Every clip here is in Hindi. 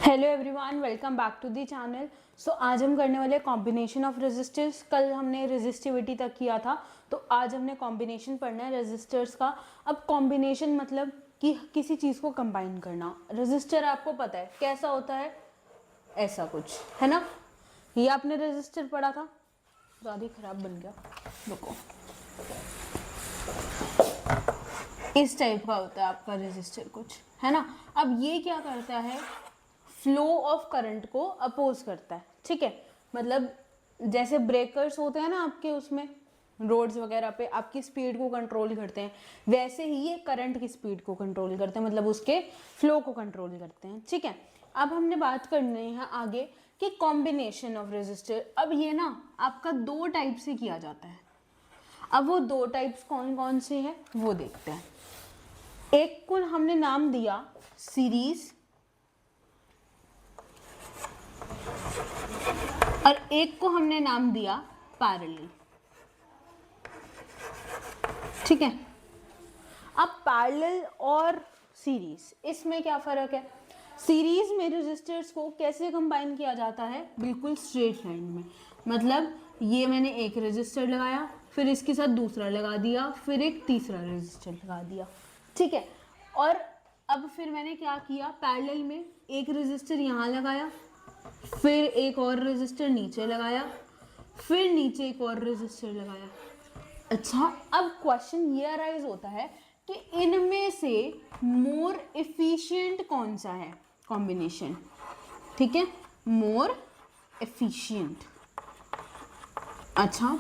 Hello everyone, welcome back to the channel. So आज हम करने वाले कॉम्बिनेशन ऑफ रेजिस्टर्स। कल हमने रेजिस्टिविटी तक किया था, तो आज हमने कॉम्बिनेशन पढ़ना है रेजिस्टर्स का। अब कॉम्बिनेशन मतलब कि किसी चीज़ को कंबाइन करना। रेजिस्टर आपको पता है कैसा होता है, ऐसा कुछ है ना। ये आपने रेजिस्टर पढ़ा था, ज़्यादा ही खराब बन गया, रुको। इस टाइप का होता है आपका रेजिस्टर कुछ, है ना। अब ये क्या करता है, फ्लो ऑफ करंट को अपोज करता है, ठीक है। मतलब जैसे ब्रेकर्स होते हैं ना आपके, उसमें रोड्स वगैरह पे आपकी स्पीड को कंट्रोल करते हैं, वैसे ही ये करंट की स्पीड को कंट्रोल करते हैं, मतलब उसके फ्लो को कंट्रोल करते हैं, ठीक है। अब हमने बात करनी है आगे कि कॉम्बिनेशन ऑफ रेजिस्टर। अब ये ना आपका दो टाइप से किया जाता है। अब वो दो टाइप्स कौन कौन से हैं वो देखते हैं। एक को हमने नाम दिया सीरीज और एक को हमने नाम दिया पैरेलल, ठीक है। अब पैरेलल और सीरीज, इसमें क्या फर्क है। सीरीज में रेजिस्टर्स को कैसे कंबाइन किया जाता है, बिल्कुल स्ट्रेट लाइन में। मतलब ये मैंने एक रेजिस्टर लगाया, फिर इसके साथ दूसरा लगा दिया, फिर एक तीसरा रेजिस्टर लगा दिया, ठीक है। और अब फिर मैंने क्या किया, पैरेलल में एक रेजिस्टर यहाँ लगाया, फिर एक और रेजिस्टर नीचे लगाया, फिर नीचे एक और रेजिस्टर लगाया। अच्छा, अब क्वेश्चन ये अराइज होता है कि इनमें से मोर एफिशिएंट कौन सा है कॉम्बिनेशन, ठीक है, मोर एफिशिएंट। अच्छा,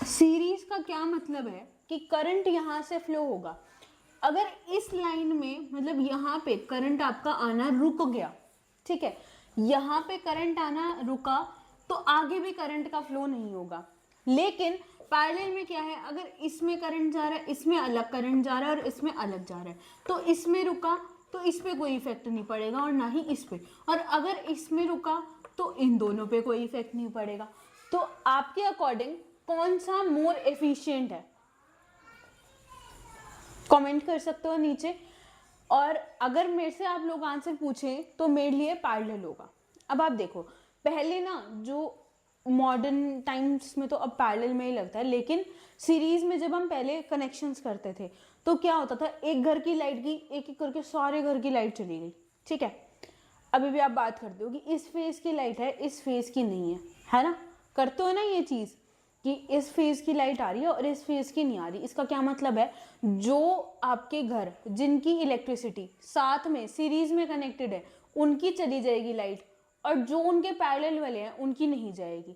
सीरीज का क्या मतलब है कि करंट यहां से फ्लो होगा। अगर इस लाइन में मतलब यहाँ पे करंट आपका आना रुक गया, ठीक है, यहाँ पे करंट आना रुका, तो आगे भी करंट का फ्लो नहीं होगा। लेकिन पैरेलल में क्या है, अगर इसमें करंट जा रहा है, इसमें अलग करंट जा रहा है और इसमें अलग जा रहा है, तो इसमें रुका तो इस पे कोई इफेक्ट नहीं पड़ेगा और ना ही इस पे, और अगर इसमें रुका तो इन दोनों पे कोई इफेक्ट नहीं पड़ेगा। तो आपके अकॉर्डिंग कौन सा मोर एफिशिएंट है, कमेंट कर सकते हो नीचे। और अगर मेरे से आप लोग आंसर पूछें तो मेरे लिए पैरेलल होगा। अब आप देखो, पहले ना जो मॉडर्न टाइम्स में तो अब पैरेलल में ही लगता है, लेकिन सीरीज में जब हम पहले कनेक्शंस करते थे तो क्या होता था, एक घर की लाइट गई, एक एक करके सारे घर की लाइट चली गई, ठीक है। अभी भी आप बात करते हो कि इस फेज की लाइट है, इस फेज की नहीं है ना। करते हो ना ये चीज कि इस फेज की लाइट आ रही है और इस फेज की नहीं आ रही। इसका क्या मतलब है, जो आपके घर जिनकी इलेक्ट्रिसिटी साथ में सीरीज में कनेक्टेड है उनकी चली जाएगी लाइट, और जो उनके पैरेलल वाले हैं उनकी नहीं जाएगी।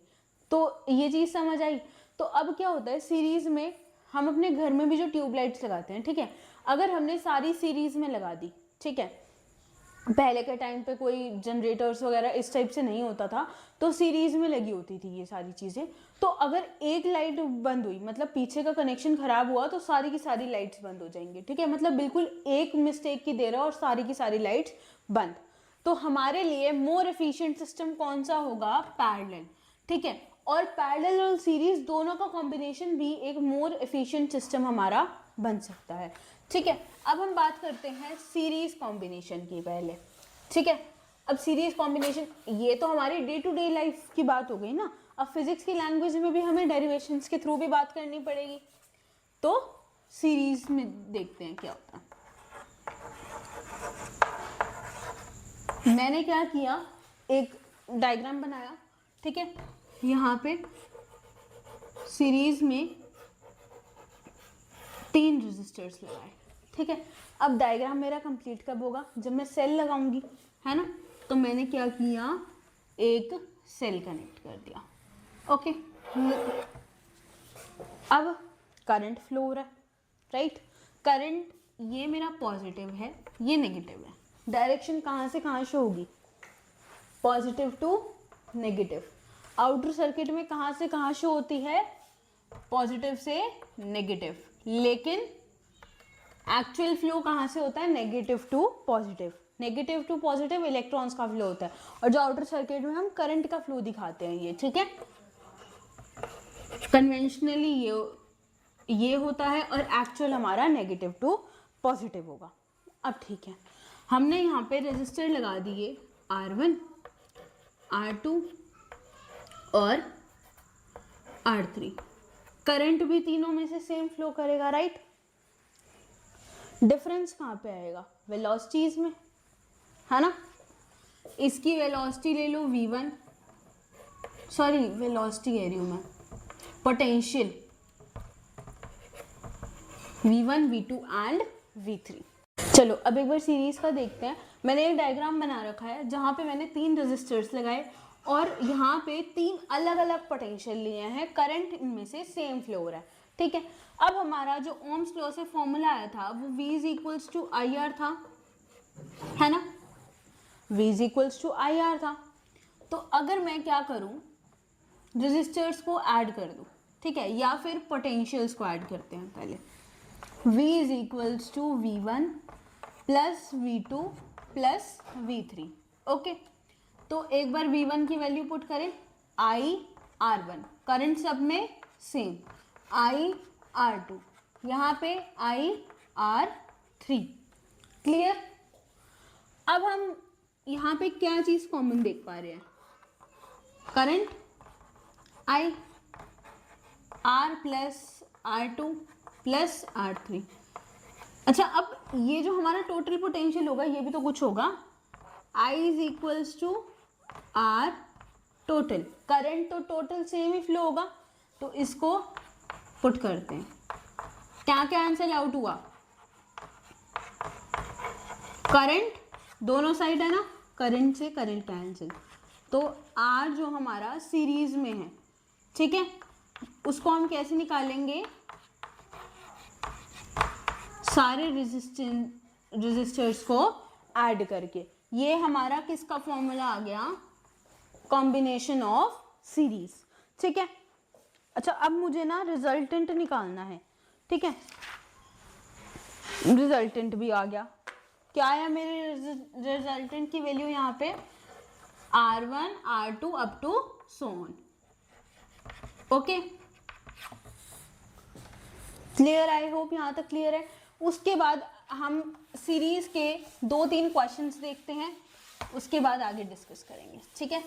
तो ये चीज समझ आई। तो अब क्या होता है, सीरीज में हम अपने घर में भी जो ट्यूबलाइट्स लगाते हैं, ठीक है, अगर हमने सारी सीरीज में लगा दी, ठीक है, पहले के टाइम पे कोई जनरेटर्स वगैरह इस टाइप से नहीं होता था, तो सीरीज में लगी होती थी ये सारी चीज़ें। तो अगर एक लाइट बंद हुई, मतलब पीछे का कनेक्शन खराब हुआ, तो सारी की सारी लाइट्स बंद हो जाएंगी, ठीक है। मतलब बिल्कुल एक मिस्टेक की दे रहा और सारी की सारी लाइट्स बंद। तो हमारे लिए मोर एफिशिएंट सिस्टम कौन सा होगा, पैरेलल, ठीक है। और पैरेलल और सीरीज दोनों का कॉम्बिनेशन भी एक मोर एफिशिएंट सिस्टम हमारा बन सकता है, ठीक है। अब हम बात करते हैं सीरीज कॉम्बिनेशन की पहले, ठीक है। अब सीरीज कॉम्बिनेशन ये तो हमारी डे टू डे लाइफ की बात हो गई ना। अब फिजिक्स की लैंग्वेज में भी हमें डेरिवेशंस के थ्रू भी बात करनी पड़ेगी। तो सीरीज में देखते हैं क्या होता है। मैंने क्या किया, एक डायग्राम बनाया, ठीक है। यहाँ पे सीरीज में 3 रेजिस्टर्स लगाए, ठीक है। अब डायग्राम मेरा कंप्लीट कब होगा, जब मैं सेल लगाऊंगी, है ना। तो मैंने क्या किया, एक सेल कनेक्ट कर दिया, ओके। अब करंट फ्लो हो रहा है, राइट। करंट ये मेरा पॉजिटिव है, ये नेगेटिव है। डायरेक्शन कहाँ से कहाँ शो होगी, positive to negative. Outer circuit में कहाँ से कहाँ शो होती है, पॉजिटिव से नेगेटिव। लेकिन एक्चुअल फ्लो कहाँ से होता है, negative to positive. Negative to positive electrons का फ्लो होता है, और जो आउटर सर्किट में हम करंट का फ्लो दिखाते हैं ये, ठीक है। कन्वेंशनली ये होता है, और एक्चुअल हमारा नेगेटिव टू पॉजिटिव होगा। अब ठीक है, हमने यहाँ पे रेजिस्टर लगा दिए R1, R2 और R3। करंट भी तीनों में से सेम फ्लो करेगा, राइट। डिफरेंस कहाँ पे आएगा? वेलोसिटीज में, है ना। इसकी वेलोसिटी ले लो v1, सॉरी वेलोसिटी कह रही हूँ मैं, potential v1, v2 and v3। चलो अब एक बार सीरीज का देखते हैं। मैंने एक डायग्राम बना रखा है जहाँ पे मैंने 3 रेजिस्टर्स लगाए और यहाँ पे 3 अलग अलग पोटेंशियल लिए हैं, करंट इनमें से सेम फ्लो हो रहा है, ठीक है। अब हमारा जो ओम्स लॉ से फॉर्मूला आया था वो V is equals to I R था, है ना। V is equals to I R था। तो अगर मैं क्या करूँ, रेजिस्टर्स को ऐड कर दूँ, ठीक है, या फिर पोटेंशियल्स को ऐड करते हैं पहले। V is equals to V1 plus V2 plus V3, okay. तो एक बार V1 की वैल्यू पुट करें, I R1, करंट सब में सेम, I R2, यहाँ पे I R3, क्लियर। अब हम यहाँ पे क्या चीज कॉमन देख पा रहे हैं? Current I, R plus R2 plus R3। अच्छा, अब ये जो हमारा टोटल पोटेंशियल होगा ये भी तो कुछ होगा, I is equals to R total. Current तो टोटल सेम ही फ्लो होगा, तो इसको पुट करते हैं। क्या क्या आंसर आउट हुआ? करंट दोनों साइड है ना, करंट से करंट कैंसिल, तो R जो हमारा सीरीज में है, ठीक है, उसको हम कैसे निकालेंगे? सारे रेजिस्टर्स को ऐड करके। ये हमारा किसका फॉर्मूला आ गया? कॉम्बिनेशन ऑफ सीरीज, ठीक है। अच्छा, अब मुझे ना रिजल्टेंट निकालना है, ठीक है। रिजल्टेंट भी आ गया। क्या है मेरे रिजल्टेंट की वैल्यू यहाँ पे? R1, R2 up to so on, okay. Clear? I hope यहाँ तक क्लियर है। उसके बाद हम सीरीज के 2-3 क्वेश्चंस देखते हैं, उसके बाद आगे डिस्कस करेंगे, ठीक है।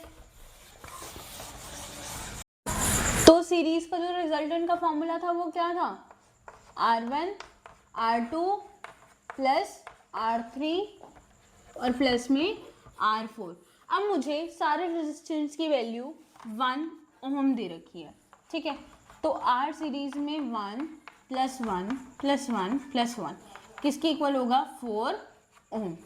तो सीरीज का जो रिजल्टेंट का फॉर्मूला था वो क्या था? R1 R2 प्लस R3 और प्लस में R4। अब मुझे सारे रेजिस्टेंस की वैल्यू 1 ओम दे रखी है, ठीक है। तो R सीरीज में 1 प्लस 1 प्लस 1 प्लस 1 किसके इक्वल होगा? 4 ओम,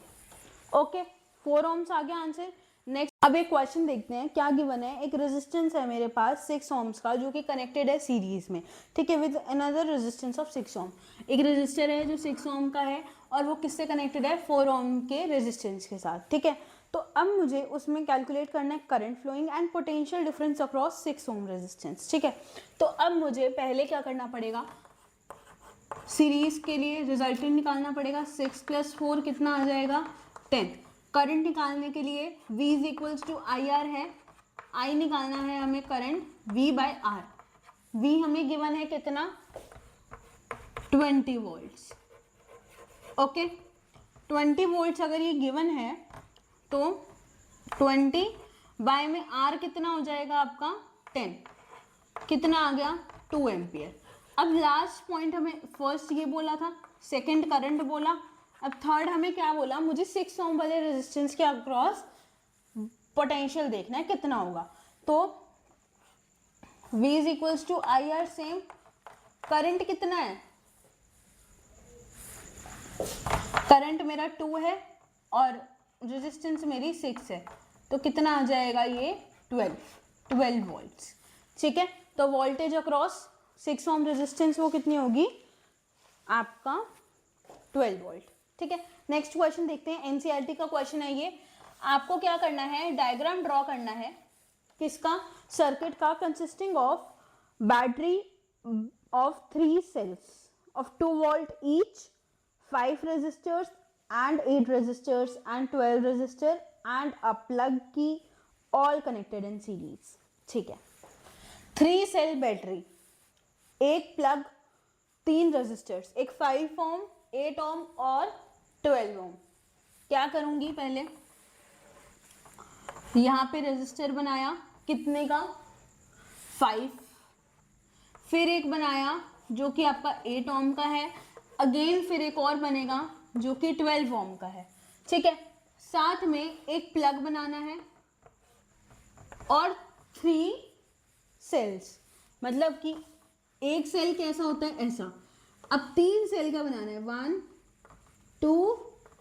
ओके। 4 ओम्स आ गया आंसर। नेक्स्ट अब एक क्वेश्चन देखते हैं, क्या गिवन है। एक रेजिस्टेंस है मेरे पास 6 ओम्स का जो कि कनेक्टेड है सीरीज में, ठीक है, विद अनदर रेजिस्टेंस ऑफ 6 ओम। एक रेजिस्टर है जो 6 ओम का है और वो किससे कनेक्टेड है? 4 ओम के रेजिस्टेंस के साथ, ठीक है। तो अब मुझे उसमें कैलकुलेट करना है current flowing and potential difference across 6 ohm resistance, ठीक है। तो अब मुझे पहले क्या करना पड़ेगा? सीरीज के लिए रिजल्टेंट निकालना पड़ेगा। 6 प्लस 4 कितना आ जाएगा? 10। करंट निकालने के लिए V is equals to I R है, I निकालना है हमें current V by R। V हमें गिवन है कितना? 20 वोल्ट्स, ओके। 20 वोल्ट्स अगर ये गिवन है तो 20 बाय में R कितना हो जाएगा आपका? 10। कितना आ गया? 2 एम्पियर। अब लास्ट पॉइंट हमें फर्स्ट ये बोला था, सेकंड करंट बोला, अब थर्ड हमें क्या बोला? मुझे 6 ओम वाले रेजिस्टेंस के अक्रॉस पोटेंशियल देखना है कितना होगा। तो V is equals to I R same. Current कितना है? करंट मेरा 2 है और रेजिस्टेंस मेरी 6 है, तो कितना आ जाएगा ये? 12 वोल्ट्स, ठीक है। तो वोल्टेज अक्रॉस 6 ओम रेजिस्टेंस वो कितनी होगी आपका? 12 वोल्ट, ठीक है। नेक्स्ट क्वेश्चन देखते हैं, एनसीईआरटी का क्वेश्चन है ये। आपको क्या करना है? डायग्राम ड्रॉ करना है किसका? सर्किट का, consisting of battery of 3 cells of 2 volt each, 5 resistors and 8 resistors and 12 resistor and a plug की, all connected in series, ठीक है। 3 सेल बैटरी, एक प्लग, 3 रेजिस्टर्स, एक 5 ओम, 8 ओम और 12 ओम, क्या करूंगी, पहले यहाँ पे रेजिस्टर बनाया कितने का, 5, फिर एक बनाया जो कि आपका 8 ओम का है, अगेन फिर एक और बनेगा जो कि 12 ओम का है, ठीक है। साथ में एक प्लग बनाना है और 3 सेल्स, मतलब कि एक सेल कैसा होता है, ऐसा। अब 3 सेल का बनाना है, 1 2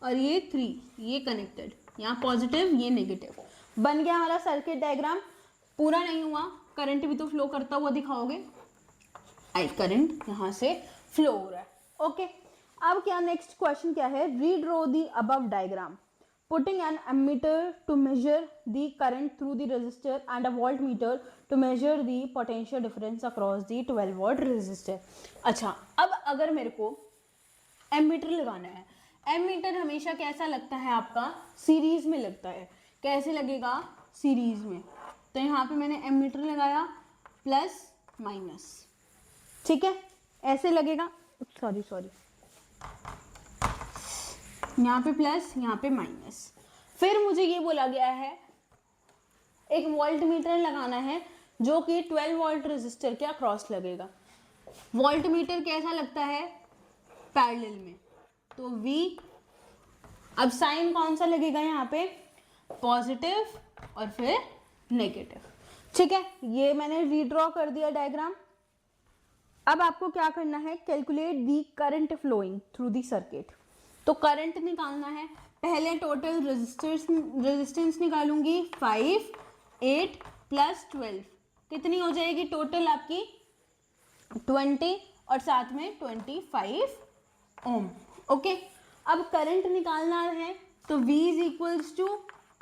और ये 3, ये कनेक्टेड, यहाँ पॉजिटिव ये नेगेटिव। बन गया हमारा सर्किट डायग्राम। पूरा नहीं हुआ, करंट भी तो फ्लो करता हुआ दिखाओगे, आई करंट यहाँ से फ्लो हो रहा है, ओके। अब क्या नेक्स्ट क्वेश्चन क्या है, redraw the above diagram putting an ammeter to measure the current through the resistor and a voltmeter to measure the potential difference across the 12 watt resistor। अच्छा, अब अगर मेरे को एमीटर लगाना है, एमीटर हमेशा कैसा लगता है आपका, सीरीज में लगता है। कैसे लगेगा, सीरीज में। तो यहाँ पे मैंने एमीटर लगाया प्लस माइनस, ठीक है, ऐसे लगेगा, सॉरी यहाँ पे प्लस यहाँ पे माइनस। फिर मुझे ये बोला गया है एक वोल्ट मीटर लगाना है जो कि 12 वोल्ट रेजिस्टर के अक्रॉस लगेगा। वोल्ट मीटर कैसा लगता है, पैरेलल में, तो V, अब साइन कौन सा लगेगा यहाँ पे, पॉजिटिव और फिर नेगेटिव, ठीक है। ये मैंने रीड्रॉ कर दिया डायग्राम। अब आपको क्या करना है, calculate the current flowing through the circuit. तो करंट निकालना है, पहले टोटल रेजिस्टेंस निकालूंगी, 5 8 प्लस 12 कितनी हो जाएगी टोटल आपकी, 20 और साथ में 25 ओम, ओके। अब करंट निकालना है तो V is equals to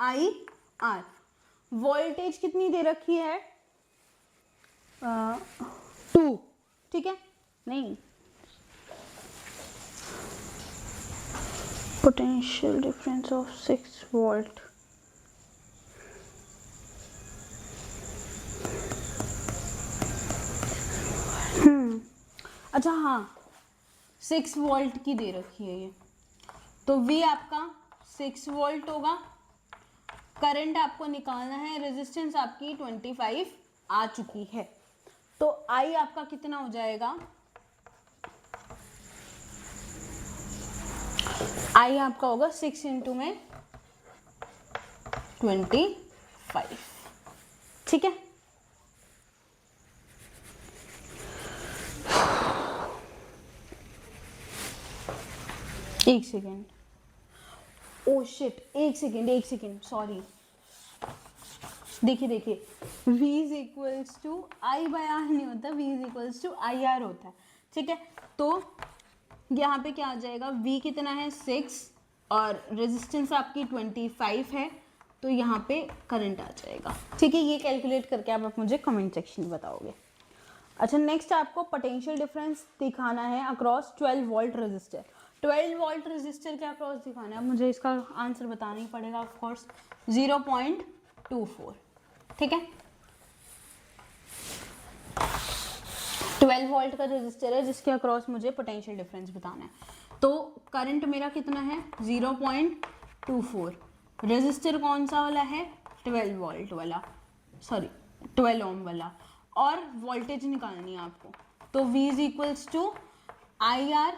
I R. Voltage कितनी दे रखी है, 2, ठीक है, नहीं, पोटेंशियल डिफरेंस ऑफ 6 वोल्ट, अच्छा हाँ, 6 वोल्ट की दे रखी है ये, तो V आपका 6 वोल्ट होगा। करंट आपको निकालना है, रेजिस्टेंस आपकी 25 आ चुकी है, तो I आपका कितना हो जाएगा, I आपका होगा 6 इंटू में 25, ठीक है। एक सेकेंड, ओ शिट, एक सेकेंड, सॉरी। देखिए V is equals to I by R नहीं होता, V is equals to I R होता है, ठीक है। तो यहाँ पे क्या आ जाएगा, V कितना है 6 और रेजिस्टेंस आपकी 25 है, तो यहाँ पे करंट आ जाएगा, ठीक है। ये कैलकुलेट करके आप मुझे कमेंट सेक्शन में बताओगे। अच्छा, नेक्स्ट आपको पोटेंशियल डिफरेंस दिखाना है across 12 volt resistor. 12 volt resistor के अक्रॉस दिखाना है, मुझे इसका आंसर बताना ही पड़ेगा ऑफ कोर्स, 0.24, ठीक है। 12 वोल्ट का रेजिस्टर है जिसके अक्रॉस मुझे पोटेंशियल डिफरेंस बताना है। तो करंट मेरा कितना है, 0.24। रेजिस्टर कौन सा वाला है, 12 वोल्ट वाला, सॉरी 12 ओम वाला, और वोल्टेज निकालनी है आपको। तो V is equals to I R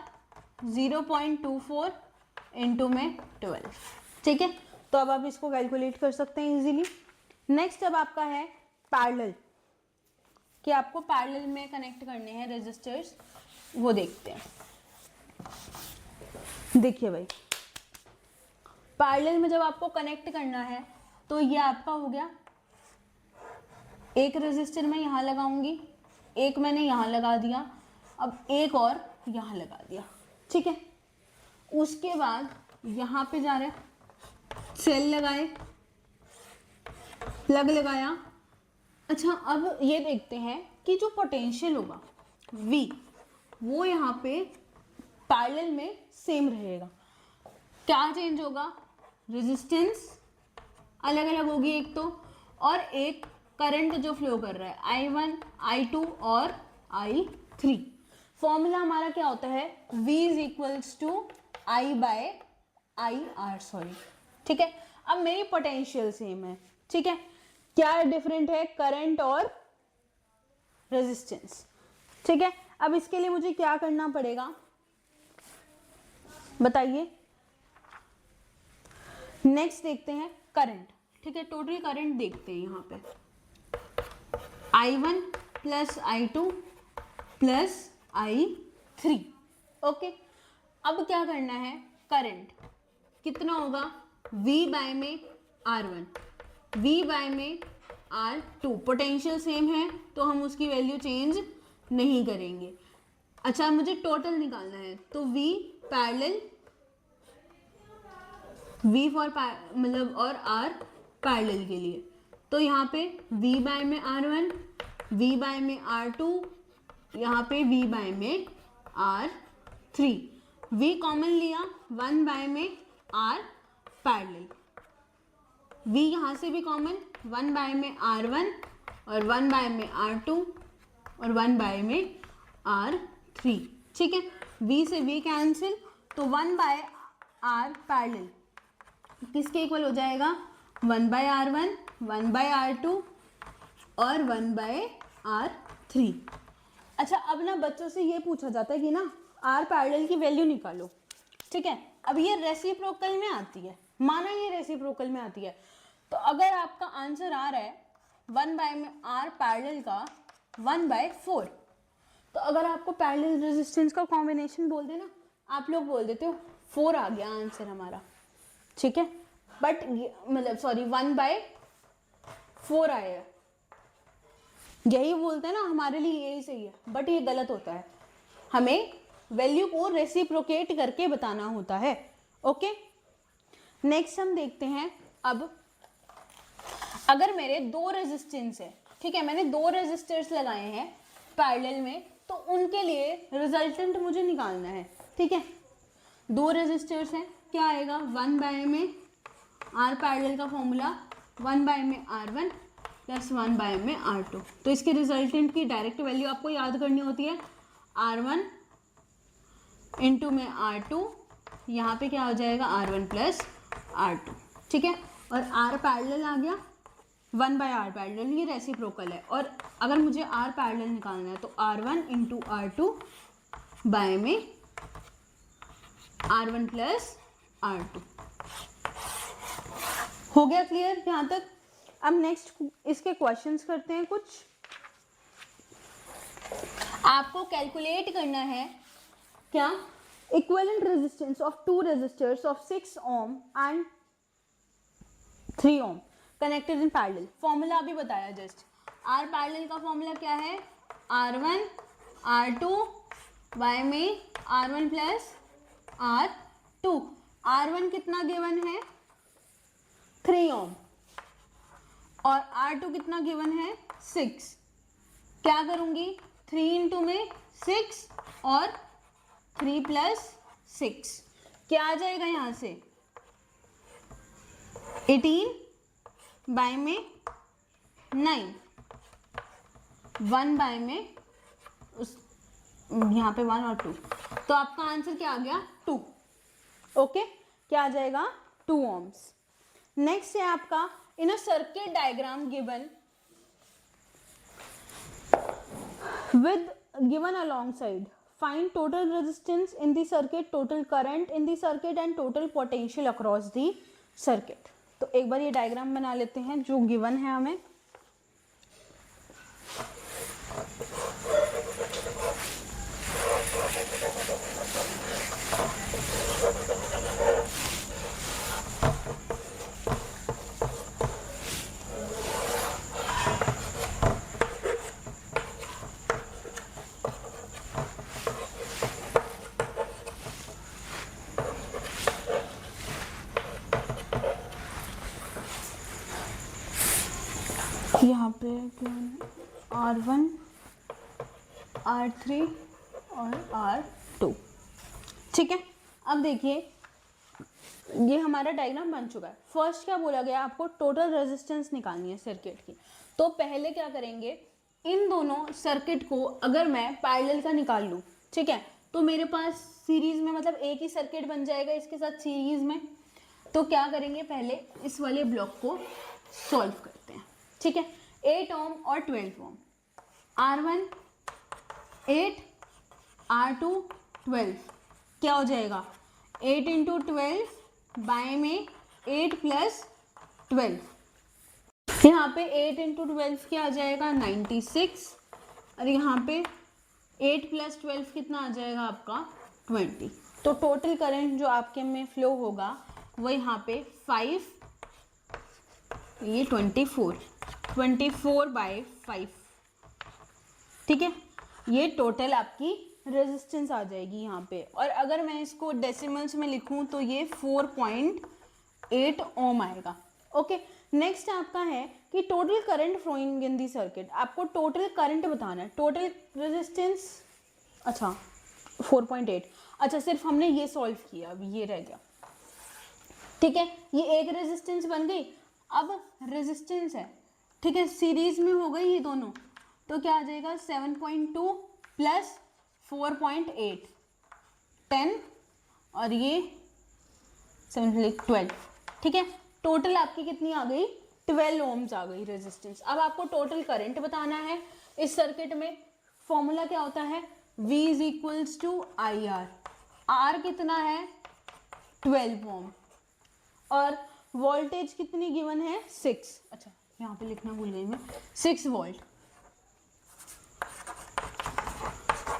0.24 into में 12, ठीक है। तो अब आप इसको कैलकुलेट कर सकते हैं इजीली। नेक्स्ट अब आपका है पैरेलल, कि आपको पैरेलल में कनेक्ट करने हैं रेजिस्टर्स, वो देखते हैं। देखिए भाई, पैरेलल में जब आपको कनेक्ट करना है तो ये आपका हो गया, एक रेजिस्टर मैं यहाँ लगाऊंगी, एक मैंने यहाँ लगा दिया, अब एक और यहाँ लगा दिया, ठीक है। उसके बाद यहाँ पे जा रहे सेल लगाए, प्लग लगाया। अच्छा, अब ये देखते हैं कि जो पोटेंशियल होगा V, वो यहाँ पे पैरेलल में सेम रहेगा। क्या चेंज होगा, रेजिस्टेंस अलग अलग होगी एक तो, और एक करंट जो फ्लो कर रहा है I1 I2 और I3। फॉर्मूला हमारा क्या होता है, V is equals to I by I R sorry, ठीक है। अब मेरी पोटेंशियल सेम है, ठीक है। क्या डिफरेंट है? करंट और रेजिस्टेंस, ठीक है। अब इसके लिए मुझे क्या करना पड़ेगा बताइए। नेक्स्ट देखते हैं करंट, ठीक है। टोटल करंट देखते हैं यहाँ पे, I1 plus I2 plus I3, okay. अब क्या करना है, करंट कितना होगा, V बाय में R1, V बाय में R2, पोटेंशियल सेम है तो हम उसकी वैल्यू चेंज नहीं करेंगे। अच्छा मुझे टोटल निकालना है, तो V पैरेलल, V फॉर मतलब और R पैरेलल के लिए, तो यहाँ पे V बाय में R1, V बाय में R2, यहाँ पे V बाय में R3, V कॉमन लिया, 1 बाय में R पैरेलल, V यहाँ से भी कॉमन, 1 बाय में R1 और 1 बाय में R2 और 1 बाय में R3, ठीक है। V से V कैंसिल, तो 1 बाय R पैरेलल किसके इक्वल हो जाएगा, 1 बाय R1, 1 बाय R2 और 1 बाय R3। अच्छा अब ना बच्चों से ये पूछा जाता है कि ना R पैरेलल की वैल्यू निकालो, ठीक है। अब ये रेसिप्रोकल में आती है, माना ये रेसिप्रोकल में आती है, तो अगर आपका आंसर आ रहा है 1 बाय में R पैरेलल का 1/4, तो अगर आपको पैरेलल रेजिस्टेंस का कॉम्बिनेशन बोल देना, आप लोग बोल देते हो 4 आ गया आंसर हमारा, ठीक है। बट मतलब सॉरी 1/4 आएगा, यही बोलते हैं ना, हमारे लिए यही सही है, बट ये गलत होता है, हमें वैल्यू को रेसिप्रोकेट करके बताना होता है, ओके। नेक्स्ट हम देखते हैं, अब अगर मेरे 2 रेजिस्टेंस है, ठीक है, मैंने 2 रेजिस्टर्स लगाए हैं पैरेलल में, तो उनके लिए रिजल्टेंट मुझे निकालना है, ठीक है। 2 रेजिस्टर्स हैं, क्या आएगा, 1 बाय में R पैरेलल का फॉर्मूला 1 बाय में R1 प्लस 1 बाय में R2, तो इसके रिजल्टेंट की डायरेक्ट वैल्यू आपको याद करनी होती है, R1 इंटू में R2, यहाँ पे क्या हो जाएगा R1 प्लस R2, ठीक है। और R पैरेलल आ गया 1 बाय R पैरेलल, ये रेसिप्रोकल है, और अगर मुझे R पैरेलल निकालना है तो R1 इंटू R2 बाय में R1 प्लस R2। हो गया क्लियर यहाँ तक। अब नेक्स्ट इसके क्वेश्चंस करते हैं कुछ। आपको कैलकुलेट करना है क्या, equivalent resistance of 2 resistors of 6 ohm and 3 ohm connected in parallel. Formula अभी बताया जस्ट, R पैरेलल का फॉर्मूला क्या है, R1 R2 बाय में R1 प्लस R2। R1 कितना गिवन है, 3 ओम, और R2 कितना गिवन है, 6। क्या करूंगी, 3 इंटू में 6 और 3 प्लस 6, क्या आ जाएगा यहाँ से, 18 बाय में 9, 1 बाय में उस यहाँ पे 1 और 2, तो आपका आंसर क्या आ गया, 2, ओके। क्या आ जाएगा, 2 ohms। नेक्स्ट है आपका, in a circuit diagram given with given alongside find total resistance in the circuit, total current in the circuit and total potential across the circuit। तो एक बार ये डायग्राम बना लेते हैं जो गिवन है हमें। यहाँ पे R1 R3 और R2, ठीक है। अब देखिए ये हमारा डायग्राम बन चुका है। फर्स्ट क्या बोला गया, आपको टोटल रेजिस्टेंस निकालनी है सर्किट की। तो पहले क्या करेंगे, इन दोनों सर्किट को अगर मैं पैरेलल का निकाल लूँ, ठीक है, तो मेरे पास सीरीज में मतलब एक ही सर्किट बन जाएगा इसके साथ सीरीज में। तो क्या करेंगे, पहले इस वाले ब्लॉक को सॉल्व करते हैं, ठीक है। 8 ओम और 12 ओम, R1 8, R2 12, क्या हो जाएगा 8 इंटू 12 बाय में 8 प्लस 12, यहाँ पे 8 इंटू 12 क्या आ जाएगा 96, और यहाँ पे 8 प्लस 12 कितना आ जाएगा आपका 20। तो टोटल करंट जो आपके में फ्लो होगा वो यहाँ पे 5, ये 24 बाय 5, ठीक है। ये टोटल आपकी रेजिस्टेंस आ जाएगी यहाँ पे। और अगर मैं इसको डेसिमल्स में लिखूँ तो ये 4.8 ओम आएगा। ओके, नेक्स्ट आपका है कि total current flowing in the circuit. आपको टोटल करंट बताना है, टोटल रेजिस्टेंस, अच्छा 4.8, अच्छा सिर्फ हमने ये सॉल्व किया, अभी ये रह गया, ठीक है। ये एक रेजिस्टेंस बन गई। अब रेजिस्टेंस है, ठीक है, सीरीज में हो गई ये दोनों, तो क्या आ जाएगा 7.2 प्लस 4.8 10, और ये 12, ठीक है। टोटल आपकी कितनी आ गई 12 ओम्स आ गई रेजिस्टेंस। अब आपको टोटल करंट बताना है इस सर्किट में। फॉर्मूला क्या होता है, V is equals to I R. R कितना है 12 ओम, और वोल्टेज कितनी गिवन है 6, अच्छा यहाँ पे लिखना भूल गई मैं, 6 वोल्ट।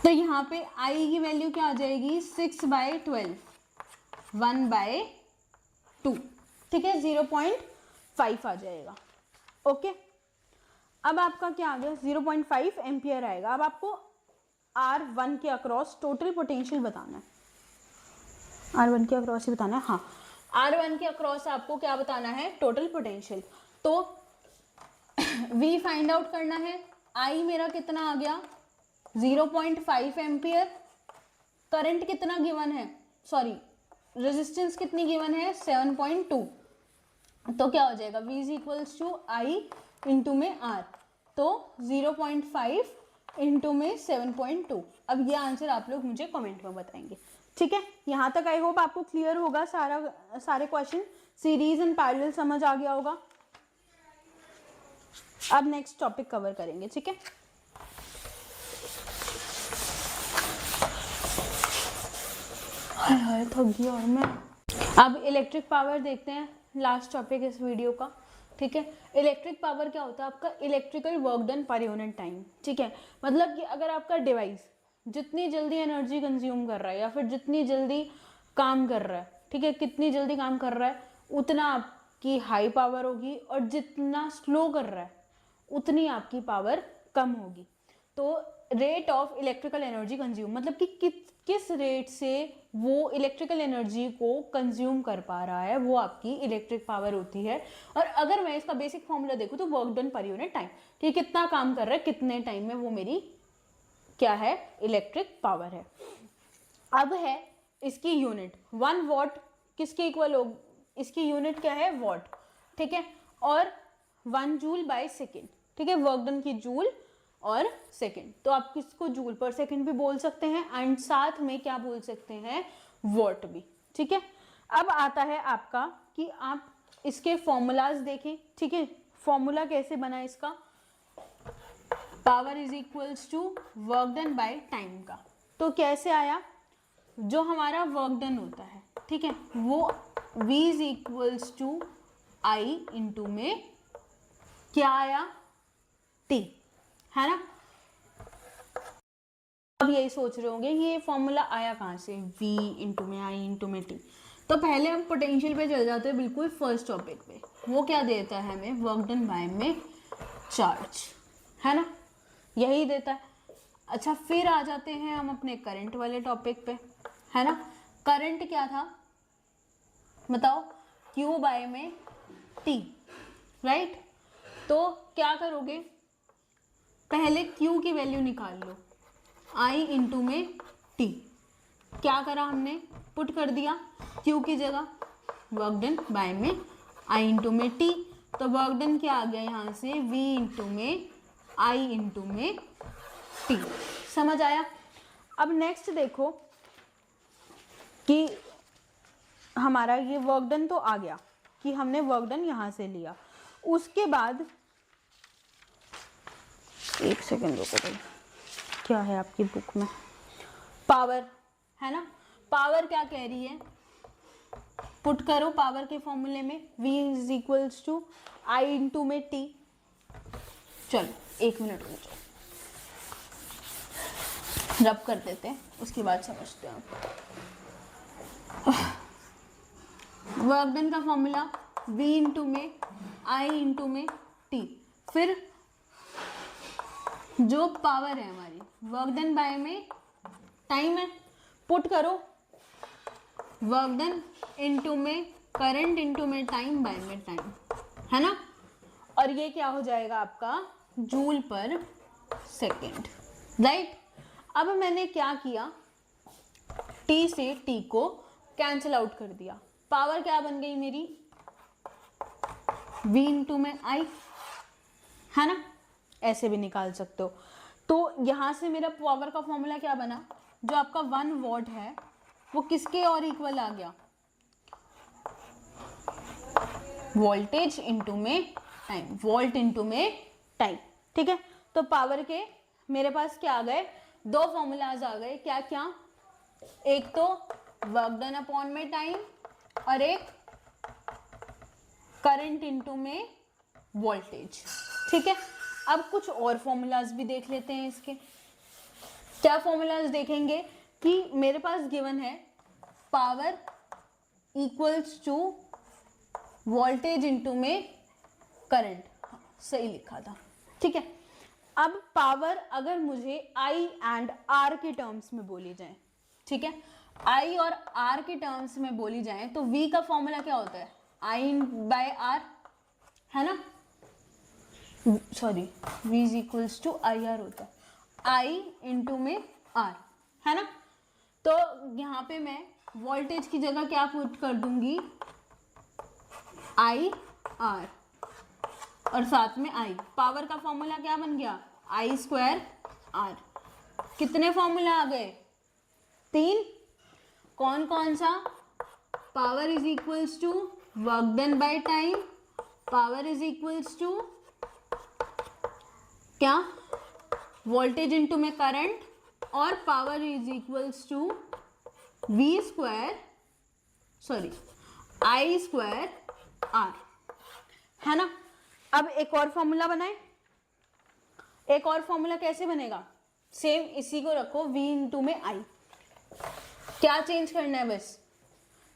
तो यहाँ पे I की वैल्यू क्या आ जाएगी 6/12, 1/2, ठीक है, 0.5 आ जाएगा। ओके, अब आपका क्या आ गया 0.5 एम्पियर आएगा। अब आपको R1 के अक्रॉस टोटल पोटेंशियल बताना है, R1 के अक्रॉस ही बताना है, हाँ R1 के अक्रॉस आपको क्या बताना है टोटल पोटेंशियल। तो V फाइंड आउट करना है। I मेरा कितना आ गया 0.5 एम्पियर, करंट कितना गिवन है, सॉरी रेजिस्टेंस कितनी गिवन है 7.2, तो क्या हो जाएगा V is equals to I into में R, तो 0.5 इंटू में 7.2। अब ये आंसर आप लोग मुझे कमेंट में बताएंगे, ठीक है। यहाँ तक आई होप आपको क्लियर होगा सारे क्वेश्चन, सीरीज एंड पैरेलल समझ आ गया होगा। अब नेक्स्ट टॉपिक कवर करेंगे, ठीक है। हाय थक गई और मैं। अब इलेक्ट्रिक पावर देखते हैं, लास्ट टॉपिक इस वीडियो का, ठीक है। इलेक्ट्रिक पावर क्या होता है आपका electrical work done per unit time, ठीक है। मतलब कि अगर आपका डिवाइस जितनी जल्दी एनर्जी कंज्यूम कर रहा है या फिर जितनी जल्दी काम कर रहा है, ठीक है, कितनी जल्दी काम कर रहा है उतना आपकी हाई पावर होगी, और जितना स्लो कर रहा है उतनी आपकी पावर कम होगी। तो rate of electrical energy consume मतलब कि किस रेट से वो इलेक्ट्रिकल एनर्जी को कंज्यूम कर पा रहा है वो आपकी इलेक्ट्रिक पावर होती है। और अगर मैं इसका बेसिक फॉर्मूला देखूँ तो work done per unit time, कि कितना काम कर रहा है कितने टाइम में, वो मेरी क्या है इलेक्ट्रिक पावर है। अब है इसकी यूनिट 1 वॉट किसके इक्वल हो, इसकी यूनिट क्या है वॉट, ठीक है, और 1 जूल बाय सेकेंड, ठीक है, वर्क डन की जूल और सेकेंड। तो आप किसको जूल पर सेकेंड भी बोल सकते हैं एंड साथ में क्या बोल सकते हैं वॉट भी, ठीक है। अब आता है आपका कि आप इसके फॉर्मूलाज देखें, ठीक है। फॉर्मूला कैसे बना इसका, power is equals to work done by time का। तो कैसे आया, जो हमारा वर्क डन होता है, ठीक है, वो V is equals to I into में क्या आया T, है ना। अब यही सोच रहे होंगे ये फॉर्मूला आया कहाँ से, V इंटू में I इंटू में T। तो पहले हम पोटेंशियल पे चल जाते हैं, बिल्कुल फर्स्ट टॉपिक पे। वो क्या देता है हमें, वर्क डन बाय में चार्ज, है ना, यही देता है। अच्छा फिर आ जाते हैं हम अपने करंट वाले टॉपिक पे, है ना। करंट क्या था बताओ, Q बाय में T, राइट। तो क्या करोगे, पहले Q की वैल्यू निकाल लो, I इंटू में T। क्या करा हमने, पुट कर दिया Q की जगह वर्क डन बाय में I इंटू में T। तो वर्क डन क्या आ गया यहाँ से V इंटू में I इंटू में T, समझ आया। अब नेक्स्ट देखो कि हमारा ये वर्क डन तो आ गया कि हमने वर्क डन यहाँ से लिया। उसके बाद एक सेकेंड रुको भाई, क्या है आपकी बुक में, पावर है ना। पावर क्या कह रही है, पुट करो पावर के फॉर्मूले में, v is equals to I into में t। चलो 1 मिनट रुको, रब कर देते हैं उसके बाद समझते हैं। वर्क डन का फॉर्मूला v इंटू में i इंटू में t, फिर जो पावर है हमारी वर्क डन बाय में टाइम है, पुट करो वर्क डन इंटू में करंट इंटू में टाइम बाय में टाइम, है ना। और ये क्या हो जाएगा आपका जूल पर सेकेंड, राइट। अब मैंने क्या किया, t से t को कैंसिल आउट कर दिया, पावर क्या बन गई मेरी v इंटू में i, है ना, ऐसे भी निकाल सकते हो। तो यहां से मेरा पावर का फॉर्मूला क्या बना, जो आपका 1 वॉट है वो किसके और इक्वल आ गया, वोल्टेज इंटू में टाइम, वोल्ट इंटू में टाइम, ठीक है। तो पावर के मेरे पास क्या आ गए, 2 फॉर्मूलाज आ गए, क्या क्या, एक तो वर्क डन अपॉन में टाइम और एक करंट इंटू में वोल्टेज, ठीक है। अब कुछ और फॉर्मूलाज भी देख लेते हैं इसके। क्या फॉर्मूलाज देखेंगे कि मेरे पास गिवन है power equals to voltage into में करंट, सही लिखा था, ठीक है। अब पावर अगर मुझे I एंड R के टर्म्स में बोली जाए, ठीक है, I और R के टर्म्स में बोली जाए तो V का फॉर्मूला क्या होता है, I बाय R, है ना, sorry V is equals to IR होता है, I इंटू में R, है ना। तो यहाँ पे मैं वोल्टेज की जगह क्या पुट कर दूंगी, IR और साथ में I। पावर का फॉर्मूला क्या बन गया, I स्क्वायर R। कितने फॉर्मूला आ गए, 3। कौन कौन सा, power is equals to work done by time, power is equals to क्या, वोल्टेज इंटू में करंट, और power is equals to V square, sorry I square R, है ना। अब एक और फॉर्मूला बनाए, एक और फॉर्मूला कैसे बनेगा, सेम इसी को रखो V इंटू में I। क्या चेंज करना है, बस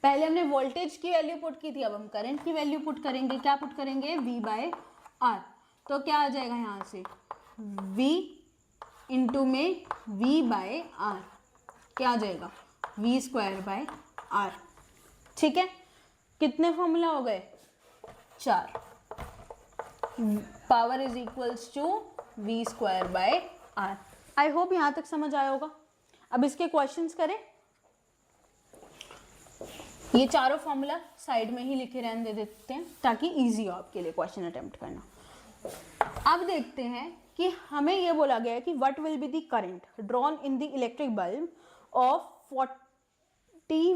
पहले हमने वोल्टेज की वैल्यू पुट की थी, अब हम करंट की वैल्यू पुट करेंगे। क्या पुट करेंगे, V बाय R। तो क्या आ जाएगा यहाँ से, V इंटू में V बाय R, क्या आ जाएगा V स्क्वायर बाय R, ठीक है। कितने फॉर्मूला हो गए, 4। Power is equals to V square by R। I hope यहां तक समझ आया होगा। अब इसके क्वेश्चंस करें, ये चारों फॉर्मूला साइड में ही लिखे रहने दे देते हैं ताकि इजी हो आपके लिए क्वेश्चन अटेम्प्ट करना। अब देखते हैं कि हमें यह बोला गया है कि what will be the current drawn in the electric bulb of 40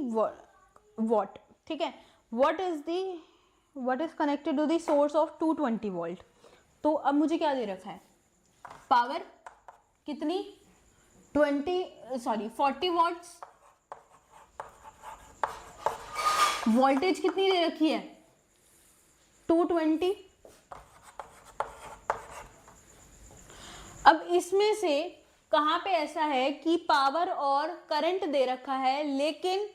watt, ठीक है। What is connected to the source of 220 volt. तो अब मुझे क्या दे रखा है, पावर कितनी 40 वॉट्स, वोल्टेज कितनी दे रखी है 220। अब इसमें से कहां पे ऐसा है कि पावर और करंट दे रखा है लेकिन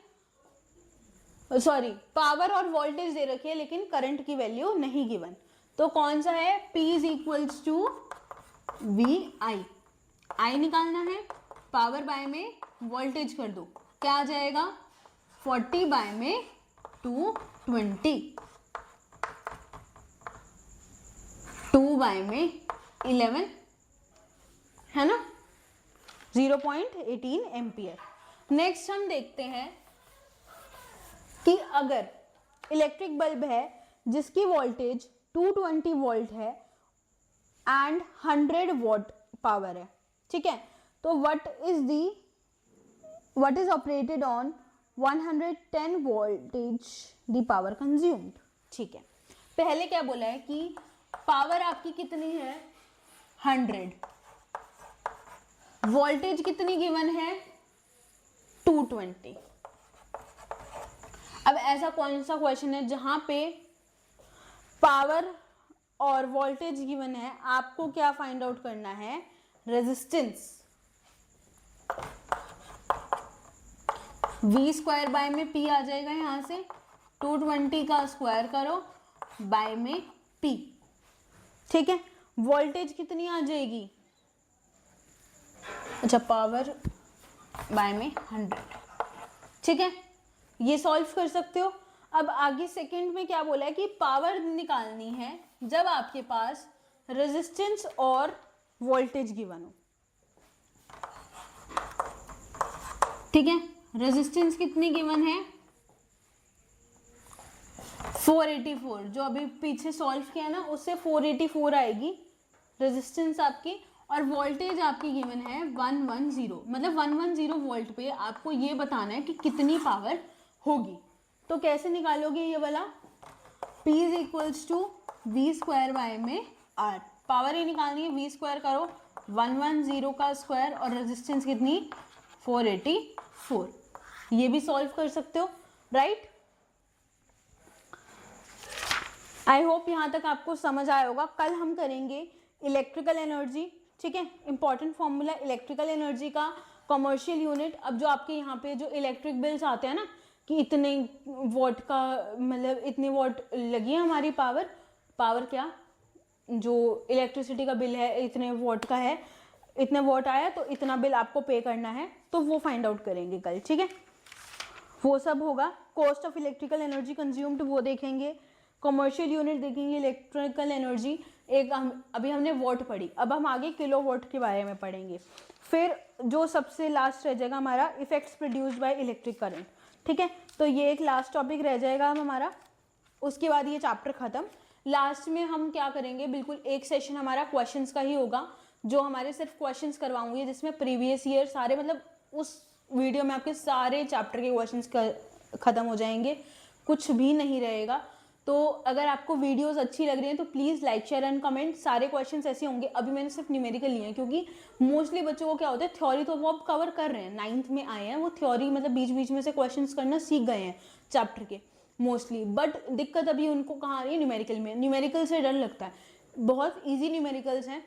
पावर और वोल्टेज दे रखी है लेकिन करंट की वैल्यू नहीं गिवन। तो कौन सा है, P is equals to VI, I निकालना है, पावर बाय में वोल्टेज कर दो, क्या आ जाएगा 40 बाय में 220, 2 बाय में 11, है ना, 0.18 एम्पियर। नेक्स्ट हम देखते हैं कि अगर इलेक्ट्रिक बल्ब है जिसकी वोल्टेज 220 वोल्ट है एंड 100 वॉट पावर है, ठीक है, तो what is the what is operated on 110 voltage the power consumed। ठीक है, पहले क्या बोला है कि पावर आपकी कितनी है 100, वोल्टेज कितनी गिवन है 220। अब ऐसा कौन सा क्वेश्चन है जहां पे पावर और वोल्टेज गिवन है, आपको क्या फाइंड आउट करना है, रेजिस्टेंस। v स्क्वायर बाय में p आ जाएगा, यहां से 220 का स्क्वायर करो बाय में p। ठीक है, वोल्टेज कितनी आ जाएगी, अच्छा पावर बाय में 100। ठीक है, ये सॉल्व कर सकते हो। अब आगे सेकंड में क्या बोला है कि पावर निकालनी है जब आपके पास रेजिस्टेंस और वोल्टेज गिवन हो। ठीक है, रेजिस्टेंस कितनी गिवन है 484, जो अभी पीछे सॉल्व किया ना उससे 484 आएगी रेजिस्टेंस आपकी, और वोल्टेज आपकी गिवन है 110, मतलब 110 वोल्ट पे आपको ये बताना है कि कितनी पावर होगी। तो कैसे निकालोगे ये वाला, P is equals to V square by में R, पावर ही निकालनी है, वी स्क्वायर करो 110 का स्क्वायर और रेजिस्टेंस कितनी 484। ये भी सॉल्व कर सकते हो, राइट। आई होप यहाँ तक आपको समझ आया होगा। कल हम करेंगे इलेक्ट्रिकल एनर्जी। ठीक है, इंपॉर्टेंट फॉर्मूला इलेक्ट्रिकल एनर्जी का, कमर्शियल यूनिट। अब जो आपके यहाँ पे जो इलेक्ट्रिक बिल्स आते हैं ना कि इतने वॉट का, मतलब इतने वॉट लगी है हमारी पावर क्या, जो इलेक्ट्रिसिटी का बिल है इतने वॉट का है, इतने वॉट आया तो इतना बिल आपको पे करना है, तो वो फाइंड आउट करेंगे कल। ठीक है, वो सब होगा। Cost of electrical energy consumed वो देखेंगे, कमर्शियल यूनिट देखेंगे इलेक्ट्रिकल एनर्जी, एक अभी हमने वॉट पढ़ी, अब हम आगे किलो वॉट के बारे में पढ़ेंगे। फिर जो सबसे लास्ट रह जाएगा हमारा effects produced by electric current. ठीक है, तो ये एक लास्ट टॉपिक रह जाएगा हमारा, उसके बाद ये चैप्टर खत्म। लास्ट में हम क्या करेंगे, बिल्कुल एक सेशन हमारा क्वेश्चंस का ही होगा, जो हमारे सिर्फ क्वेश्चंस करवाऊंगी, जिसमें प्रीवियस ईयर सारे, मतलब उस वीडियो में आपके सारे चैप्टर के क्वेश्चंस खत्म हो जाएंगे, कुछ भी नहीं रहेगा। तो अगर आपको वीडियोस अच्छी लग रही हैं तो please like share and comment. सारे क्वेश्चंस ऐसे होंगे, अभी मैंने सिर्फ न्यूमेरिकल लिए हैं क्योंकि मोस्टली बच्चों को क्या होता है, थ्योरी तो वो अब कवर कर रहे हैं, 9th में आए हैं वो थ्योरी, मतलब बीच बीच में से क्वेश्चंस करना सीख गए हैं चैप्टर के मोस्टली, बट दिक्कत अभी उनको कहाँ आ रही है, न्यूमेरिकल में। न्यूमेरिकल से डर लगता है, बहुत ईजी न्यूमेरिकल्स हैं,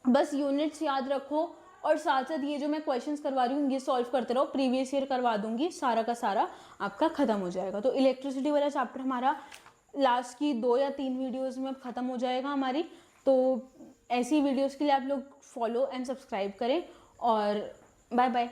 बस यूनिट्स याद रखो और साथ साथ ये जो मैं क्वेश्चंस करवा रही हूँ ये सॉल्व करते रहो, प्रीवियस ईयर करवा दूंगी, सारा का सारा आपका खत्म हो जाएगा। तो इलेक्ट्रिसिटी वाला चैप्टर हमारा लास्ट की 2 या 3 वीडियोस में खत्म हो जाएगा हमारी। तो ऐसी वीडियोस के लिए आप लोग फॉलो एंड सब्सक्राइब करें, और बाय बाय।